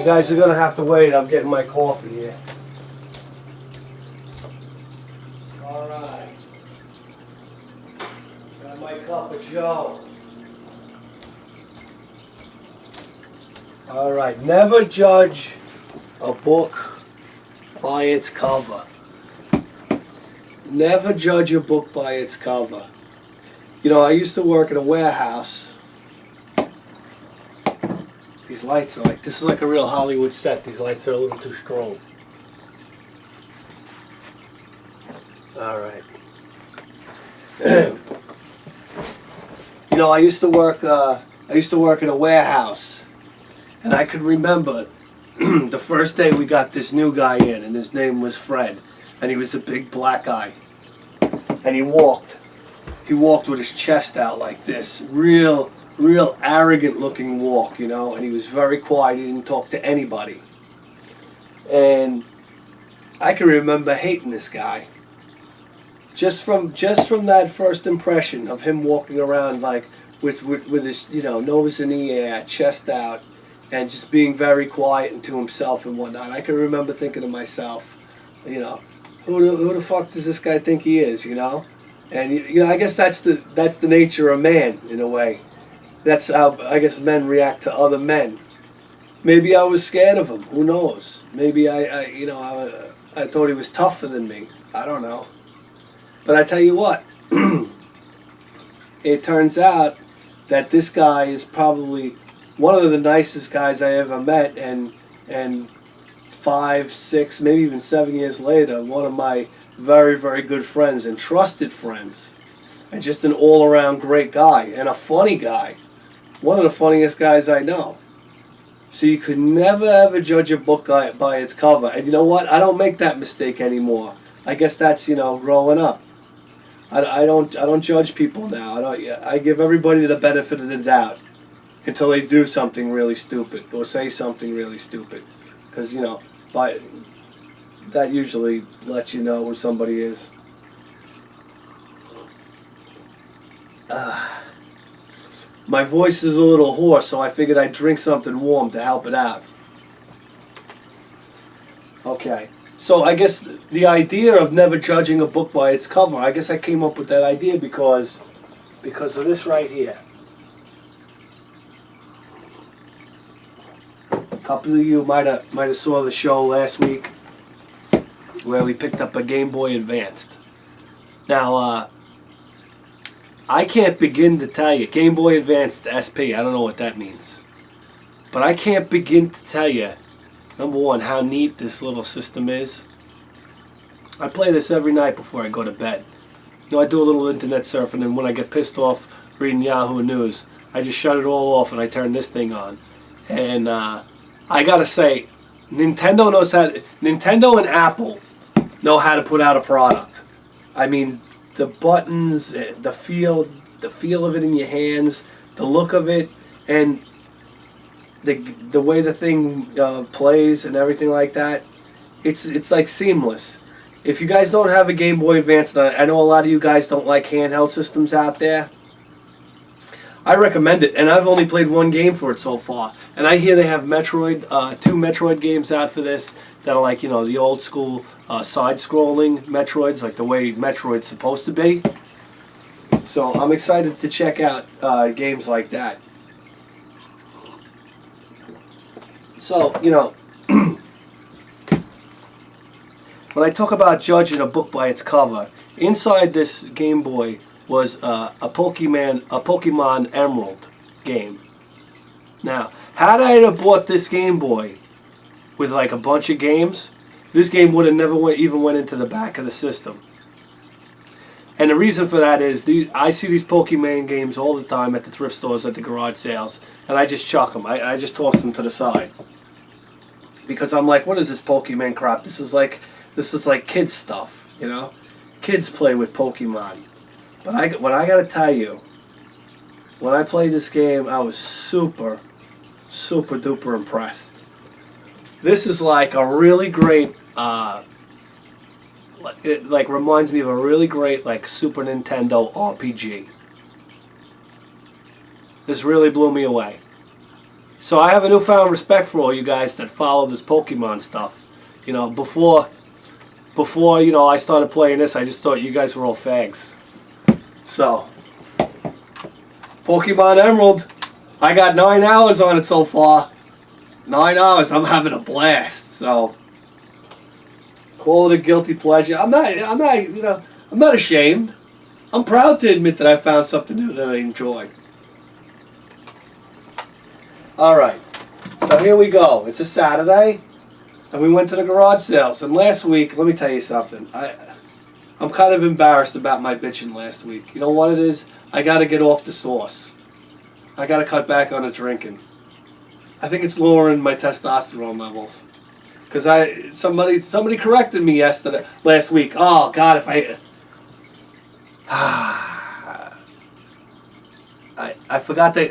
You guys are gonna have to wait. I'm getting my coffee here. All right. Got my cup of Joe. All right. Never judge a book by its cover. Never judge a book by its cover. You know, I used to work in a warehouse. These lights are like, this is like a real Hollywood set. These lights are a little too strong. All right. You know, I used to work in a warehouse, and I could remember the first day we got this new guy in, and his name was Fred, and he was a big black guy, and he walked with his chest out like this, real arrogant looking walk, you know, and he was very quiet. He didn't talk to anybody. And I can remember hating this guy. Just from that first impression of him walking around like with his, you know, nose in the air, chest out, and just being very quiet and to himself and whatnot. I can remember thinking to myself, you know, who the fuck does this guy think he is, you know? And you know, I guess that's the nature of man in a way. That's how I guess men react to other men. Maybe I was scared of him. Who knows? Maybe I thought he was tougher than me. I don't know. But I tell you what, it turns out that this guy is probably one of the nicest guys I ever met, and 5, 6, maybe even 7 years later, one of my very, very good friends and trusted friends, and just an all-around great guy and a funny guy. One of the funniest guys I know. So you could never ever judge a book by its cover. And you know what? I don't make that mistake anymore. I guess that's, you know, growing up. I don't judge people now. I give everybody the benefit of the doubt until they do something really stupid or say something really stupid. Because, you know, that usually lets you know who somebody is. My voice is a little hoarse, so I figured I'd drink something warm to help it out. Okay, so I guess the idea of never judging a book by its cover, I guess I came up with that idea because of this right here. A couple of you might have saw the show last week where we picked up a Game Boy Advanced. Now, I can't begin to tell you, Game Boy Advanced SP, I don't know what that means. But I can't begin to tell you, number one, how neat this little system is. I play this every night before I go to bed. You know, I do a little internet surfing, and when I get pissed off reading Yahoo News, I just shut it all off and I turn this thing on. And I gotta say, Nintendo and Apple know how to put out a product. I mean, the buttons, the feel of it in your hands, the look of it, and the way the thing plays and everything like that, it's like seamless. If you guys don't have a Game Boy Advance, and I know a lot of you guys don't like handheld systems out there, I recommend it. And I've only played one game for it so far. And I hear they have two Metroid games out for this that are like, you know, the old school side-scrolling Metroids, like the way Metroid's supposed to be. So I'm excited to check out games like that. So, you know, when I talk about judging a book by its cover, inside this Game Boy was a Pokemon Emerald game. Now, had I have bought this Game Boy with like a bunch of games, this game would have never even went into the back of the system. And the reason for that is I see these Pokemon games all the time at the thrift stores, at the garage sales, and I just chuck them. I just toss them to the side. Because I'm like, what is this Pokemon crap? This is like kids stuff, you know? Kids play with Pokemon. But what I gotta tell you, when I played this game, I was super, super duper impressed. This is like a really great, it like reminds me of a really great like Super Nintendo RPG. This really blew me away. So I have a newfound respect for all you guys that follow this Pokemon stuff. You know, before you know I started playing this, I just thought you guys were all fags. So, Pokemon Emerald, I got 9 hours on it so far. 9 hours, I'm having a blast. So, call it a guilty pleasure. I'm not, you know, I'm not ashamed. I'm proud to admit that I found something new that I enjoy. Alright, so here we go. It's a Saturday, and we went to the garage sales. And last week, let me tell you something. I'm kind of embarrassed about my bitching last week. You know what it is? I got to get off the sauce. I got to cut back on the drinking. I think it's lowering my testosterone levels. Because somebody corrected me last week. Oh God, if I forgot the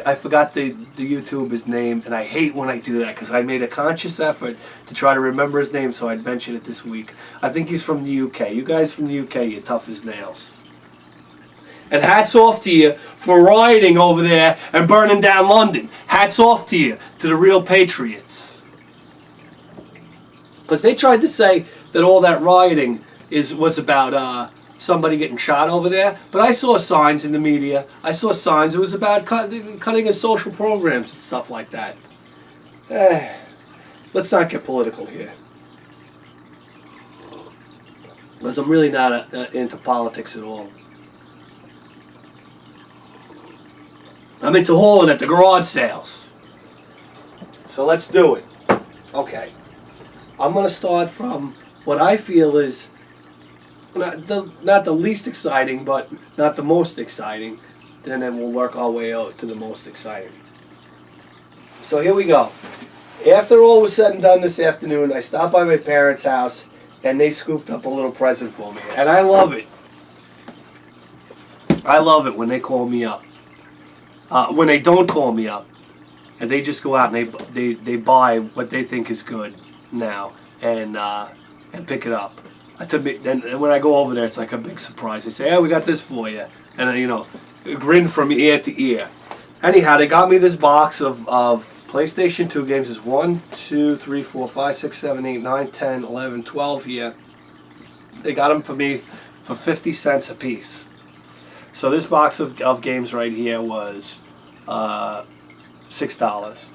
YouTuber's name, and I hate when I do that because I made a conscious effort to try to remember his name, so I'd mention it this week. I think he's from the UK. You guys from the UK, you're tough as nails. And hats off to you for rioting over there and burning down London. Hats off to you, to the real patriots. Because they tried to say that all that rioting was about somebody getting shot over there. But I saw signs in the media. I saw signs. It was about cutting of social programs and stuff like that. Let's not get political here. Because I'm really not into politics at all. I'm into hauling at the garage sales. So let's do it. Okay. I'm going to start from what I feel is not the least exciting, but not the most exciting. And then we'll work our way out to the most exciting. So here we go. After all was said and done this afternoon, I stopped by my parents' house and they scooped up a little present for me. And I love it. I love it when they call me up. When they don't call me up, and they just go out and they buy what they think is good now and pick it up. And when I go over there, it's like a big surprise. They say, "Hey, we got this for you," and you know, grin from ear to ear. Anyhow, they got me this box of PlayStation 2 games. There's 1, 2, 3, 4, 5, 6, 7, 8, 9, 10, 11, 12 here. They got them for me for 50 cents a piece. So this box of games right here was $6.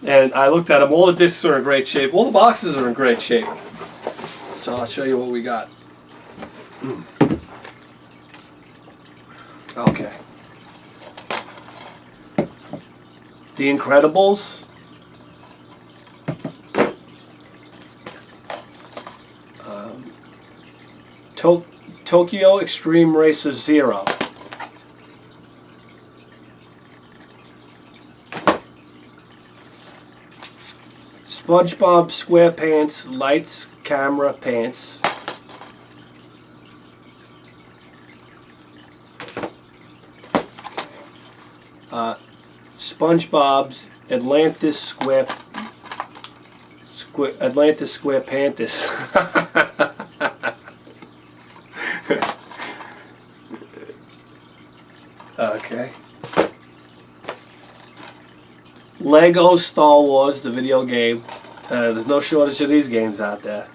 And I looked at them. All the discs are in great shape. All the boxes are in great shape. So I'll show you what we got. Okay. The Incredibles. Tokyo Extreme Racer 0. SpongeBob SquarePants Lights Camera Pants. SpongeBob's Atlantis SquarePantis. Okay. Lego Star Wars, the video game. There's no shortage of these games out there.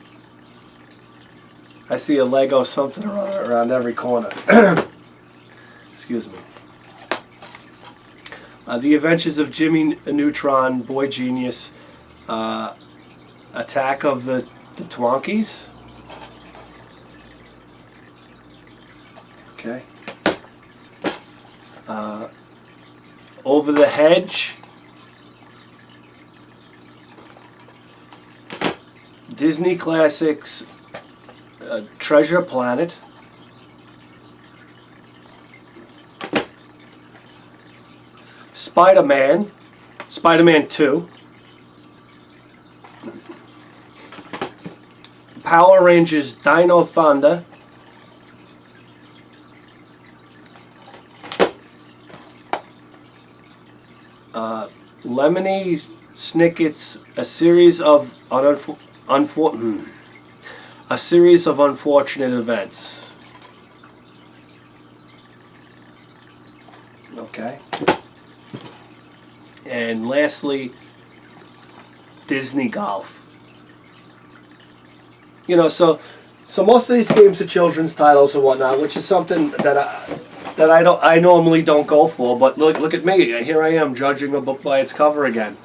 I see a Lego something around every corner. Excuse me. The Adventures of Jimmy Neutron, Boy Genius, Attack of the Twonkies. Okay. Over the Hedge. Disney Classics, Treasure Planet. Spider-Man, Spider-Man 2. Power Rangers Dino Thunder. Lemony Snicket's A Series of Unfortunate Events. Okay. And lastly, Disney Golf. You know, so most of these games are children's titles and whatnot, which is something that I normally don't go for. But look at me, here I am judging a book by its cover again.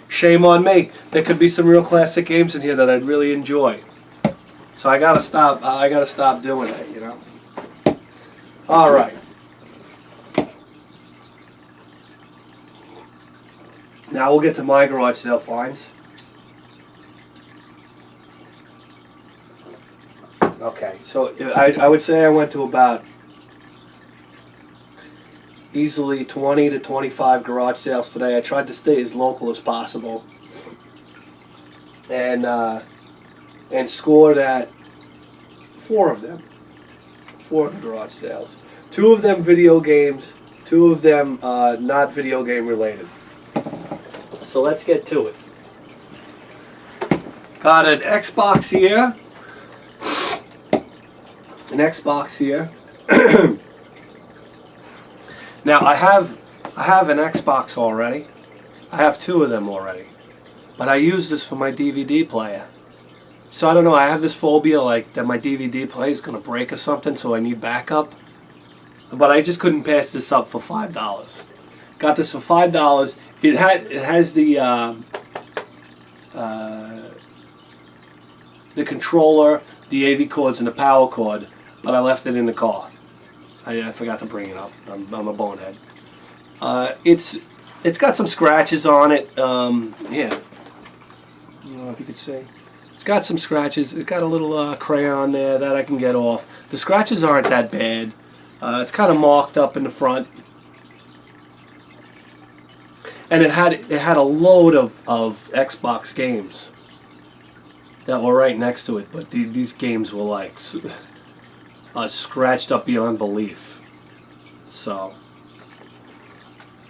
Shame on me. There could be some real classic games in here that I'd really enjoy. So I gotta stop. I gotta stop doing it. You know. All right. Now we'll get to my garage sale finds. Okay, so I would say I went to about easily 20 to 25 garage sales today. I tried to stay as local as possible, and scored at 4 of them. 4 of the garage sales. 2 of them video games. 2 of them not video game related. So let's get to it. Got an Xbox here. An Xbox here. Now I have an Xbox already. I have 2 of them already. But I use this for my DVD player. So I don't know, I have this phobia like that my DVD player is going to break or something, so I need backup. But I just couldn't pass this up for $5. Got this for $5. It has the controller, the AV cords, and the power cord, but I left it in the car. I forgot to bring it up. I'm a bonehead. It's got some scratches on it. Here, I don't know if you could see. It's got some scratches. It's got a little crayon there that I can get off. The scratches aren't that bad. It's kind of marked up in the front. And it had a load of Xbox games that were right next to it, but these games were like scratched up beyond belief. So,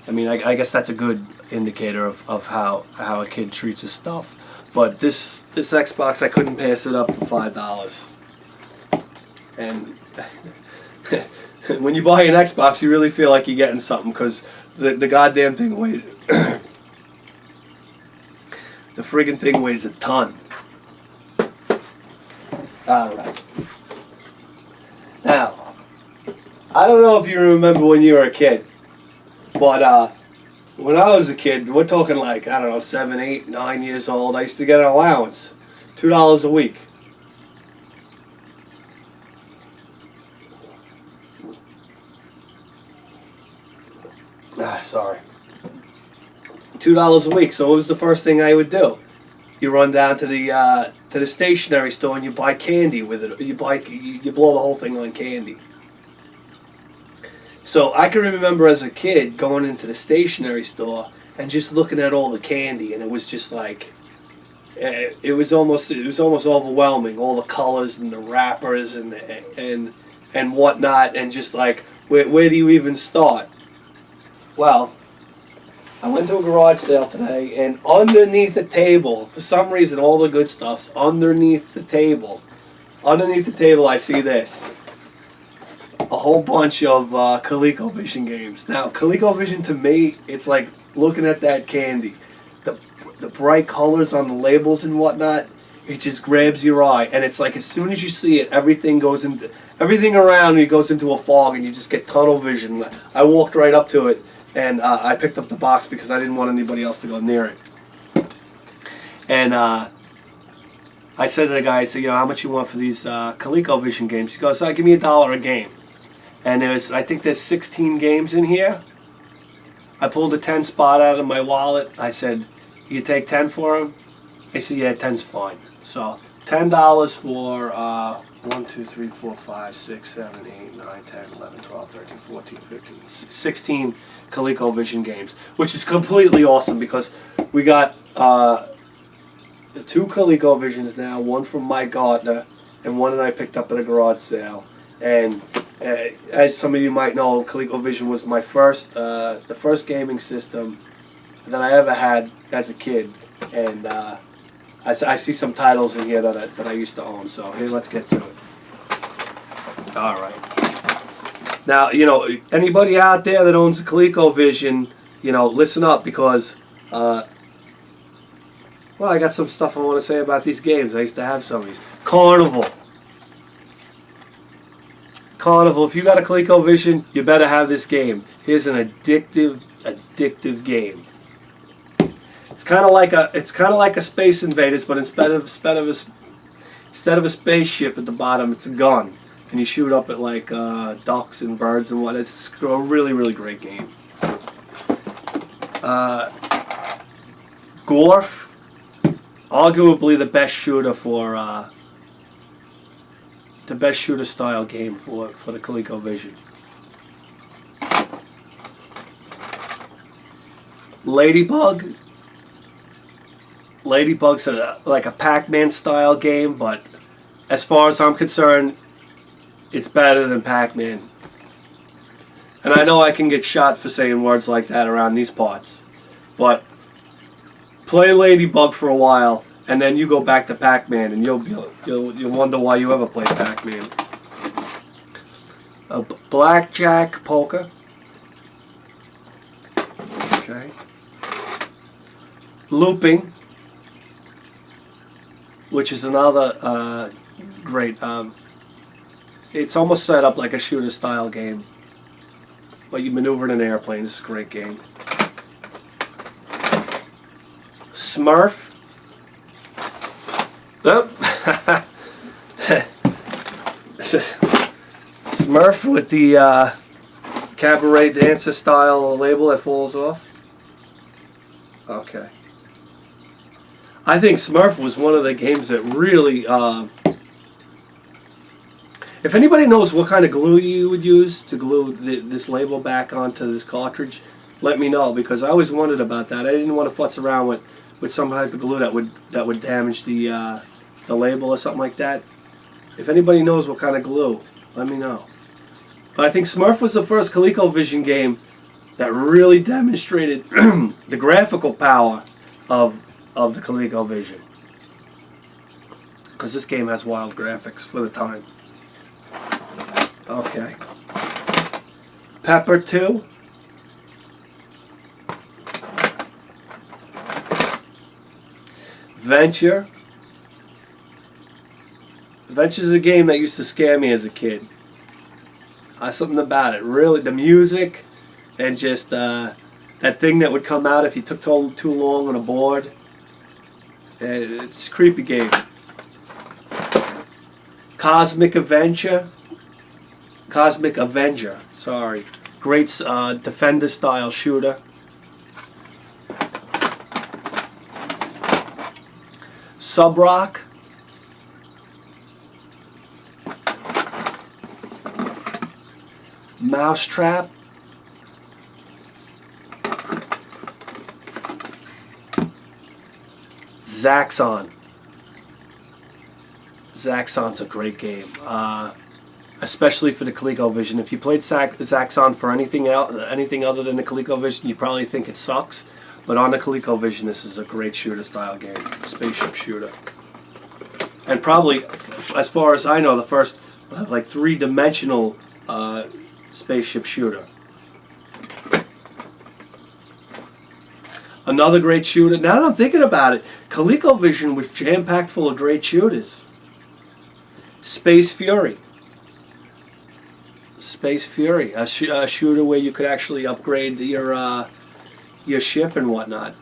I mean, I guess that's a good indicator of how a kid treats his stuff. But this Xbox, I couldn't pass it up for $5. And when you buy an Xbox, you really feel like you're getting something, because the goddamn thing weighs the friggin' thing weighs a ton. Alright. Now, I don't know if you remember when you were a kid, but when I was a kid, we're talking like, I don't know, 7, 8, 9 years old, I used to get an allowance, $2 a week. Sorry. $2 a week. So what was the first thing I would do? You run down to the stationery store and you buy candy with it. You blow the whole thing on candy. So I can remember as a kid going into the stationery store and just looking at all the candy, and it was just like it was almost overwhelming. All the colors and the wrappers and whatnot, and just like where do you even start? Well, I went to a garage sale today, and underneath the table, for some reason, all the good stuff's underneath the table. Underneath the table, I see this. A whole bunch of ColecoVision games. Now, ColecoVision, to me, it's like looking at that candy. The bright colors on the labels and whatnot, it just grabs your eye. And it's like as soon as you see it, everything around you goes into a fog, and you just get tunnel vision. I walked right up to it. And I picked up the box because I didn't want anybody else to go near it. And I said to the guy, I said, you know, how much you want for these ColecoVision games? He goes, give me $1 a game. And I think there's 16 games in here. I pulled a 10 spot out of my wallet. I said, you take 10 for them? He said, yeah, 10's fine. So $10 for 1, 2, 3, 4, 5, 6, 7, 8, 9, 10, 11, 12, 13, 14, 15, 16 ColecoVision games, which is completely awesome because we got 2 ColecoVisions now, one from my gardener and one that I picked up at a garage sale. And as some of you might know, ColecoVision was my the first gaming system that I ever had as a kid, and I see some titles in here that I used to own. So here, let's get to it. All right. Now, anybody out there that owns a ColecoVision, listen up because, well, I got some stuff I want to say about these games. I used to have some of these. Carnival, if you got a ColecoVision, you better have this game. Here's an addictive game. It's kind of like a Space Invaders, but instead of a spaceship at the bottom, it's a gun, and you shoot up at like ducks and birds and what. It's a really, really great game. Gorf, arguably the best shooter for the best shooter style game for the ColecoVision. Ladybug's like a Pac-Man style game, but as far as I'm concerned, it's better than Pac-Man. And I know I can get shot for saying words like that around these parts, but play Ladybug for a while, and then you go back to Pac-Man, and you'll wonder why you ever played Pac-Man. Blackjack poker. Okay. Looping, which is another great. It's almost set up like a shooter style game, but you maneuver in an airplane. It's a great game. Smurf. Oh. Smurf with the cabaret dancer style label that falls off. Okay. I think Smurf was one of the games that really, if anybody knows what kind of glue you would use to glue this label back onto this cartridge, let me know, because I always wondered about that. I didn't want to futz around with some type of glue that would damage the label or something like that. If anybody knows what kind of glue, let me know. But I think Smurf was the first ColecoVision game that really demonstrated the graphical power of the ColecoVision, because this game has wild graphics for the time. Okay. Pepper 2. Venture. Venture's a game that used to scare me as a kid. Something about it. Really, the music and just that thing that would come out if you took too long on a board. It's a creepy game. Cosmic Avenger, sorry. Great defender style shooter. Subrock. Mousetrap. Zaxxon. Zaxxon's a great game, especially for the ColecoVision. If you played Zaxxon for anything other than the ColecoVision, you probably think it sucks. But on the ColecoVision, this is a great shooter-style game, spaceship shooter, and probably, as far as I know, the first like three-dimensional spaceship shooter. Another great shooter. Now that I'm thinking about it, ColecoVision was jam-packed full of great shooters. Space Fury. A shooter where you could actually upgrade your ship and whatnot.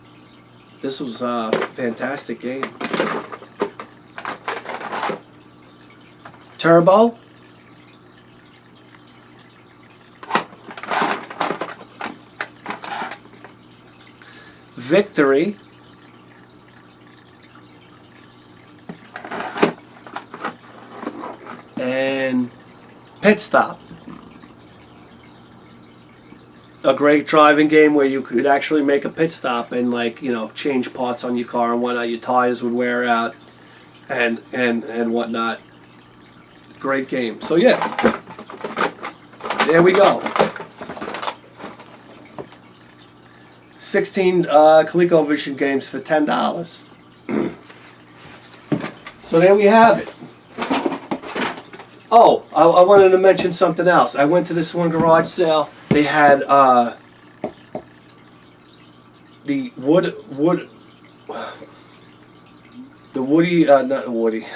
This was a fantastic game. Turbo. Victory. And Pit Stop. A great driving game where you could actually make a pit stop and, like, change parts on your car and whatnot. Your tires would wear out and whatnot. Great game. So yeah, there we go. 16 ColecoVision games for $10. So there we have it. Oh, I wanted to mention something else. I went to this one garage sale. They had the Woody, not Woody,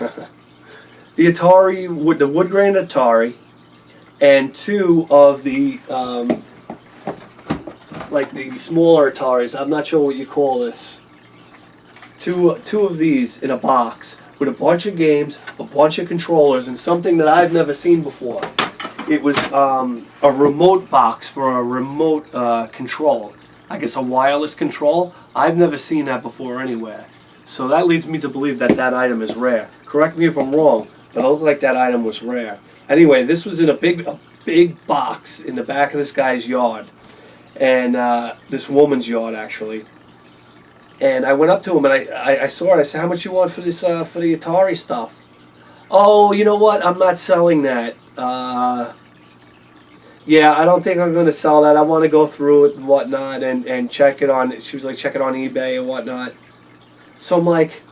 the Atari, the wood grain Atari, and two of the like the smaller Ataris. I'm not sure what you call this. Two of these in a box with a bunch of games, a bunch of controllers, and something that I've never seen before. It was a remote box for a remote control. I guess a wireless control. I've never seen that before anywhere. So that leads me to believe that that item is rare. Correct me if I'm wrong, but it looked like that item was rare. Anyway, this was in a big box in the back of this guy's yard, and this woman's yard actually. And I went up to him and I saw it. I said, "How much you want for this for the Atari stuff?" "Oh, you know what? I'm not selling that. Yeah, I don't think I'm going to sell that. I want to go through it and whatnot and check it on." She was like, check it on eBay and whatnot. So I'm like,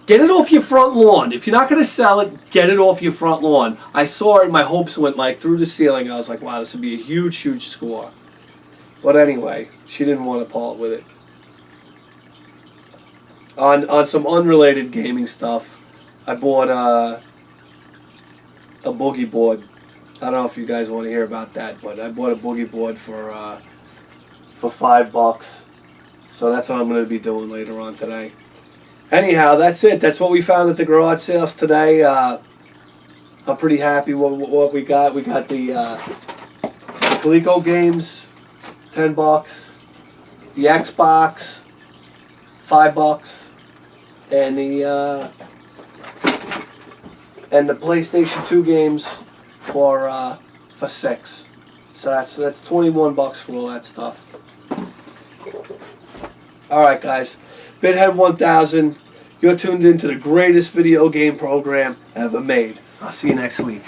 get it off your front lawn. If you're not going to sell it, get it off your front lawn. I saw it and my hopes went like through the ceiling. I was like, wow, this would be a huge, huge score. But anyway, she didn't want to part with it. On some unrelated gaming stuff, I bought a boogie board. I don't know if you guys want to hear about that, but I bought a boogie board for $5. So that's what I'm going to be doing later on today. Anyhow, that's it. That's what we found at the garage sales today. I'm pretty happy with what we got. We got the Coleco games, $10. The Xbox, $5. And the PlayStation 2 games for $6. So that's $21 for all that stuff. All right, guys. Bithead 1000. You're tuned into the greatest video game program ever made. I'll see you next week.